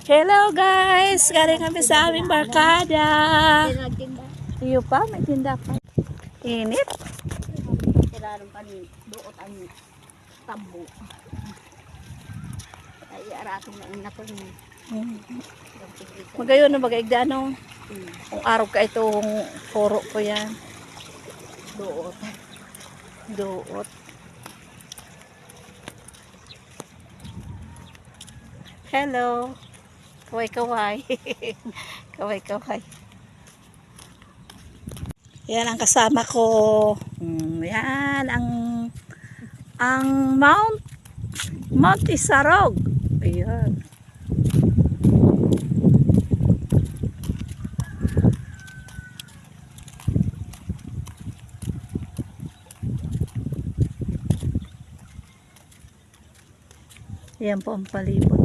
Hello guys! Galing kami sa aming barkada. Iyo pa, may tinda pa. Init. Tiraron pa ni doot ang tambo. Ay aratong na inapon ni. Magayon na bagaigdano. Kung araw ka itong foro ko yan. Doot. Doot. Hello. Kaway-kaway. Kaway-kaway. Yan ang kasama ko. Yan ang Mount Isarog. Ayan. Yan po ang palibot.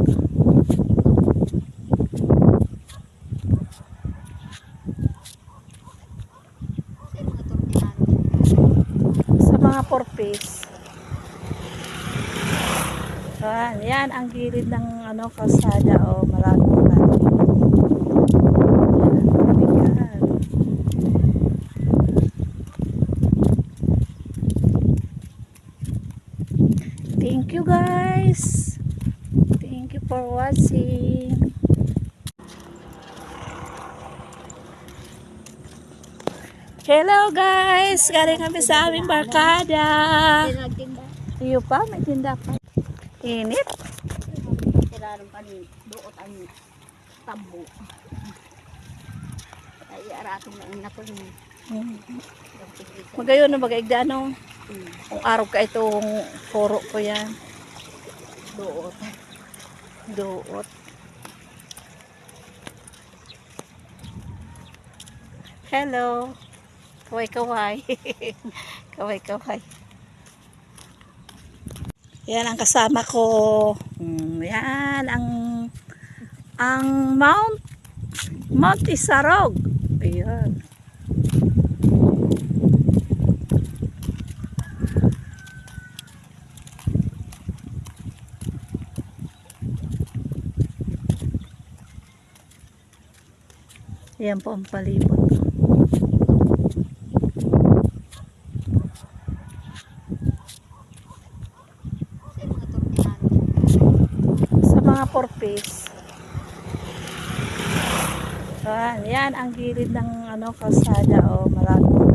Sa mga porpis. Yan ang gilid ng kalsada o maraming. Thank you guys. Thank you for watching. Hello guys. Galing kami sa aming barkada. Iyo pa, may tinda pa. Init. Tiraron pa ni doot ang tambo. Ay aratong na inapon ni. Magayon na bagaigdano. Kung araw ka itong foro ko yan. Doot. Doot. Hello. Kaway-kaway. Kaway-kaway. Yan ang kasama ko. Yan ang Mount Isarog. Ayan. Yan po ang palibot. Sa mga porpis. Yan ang gilid ng kalsada o maraming.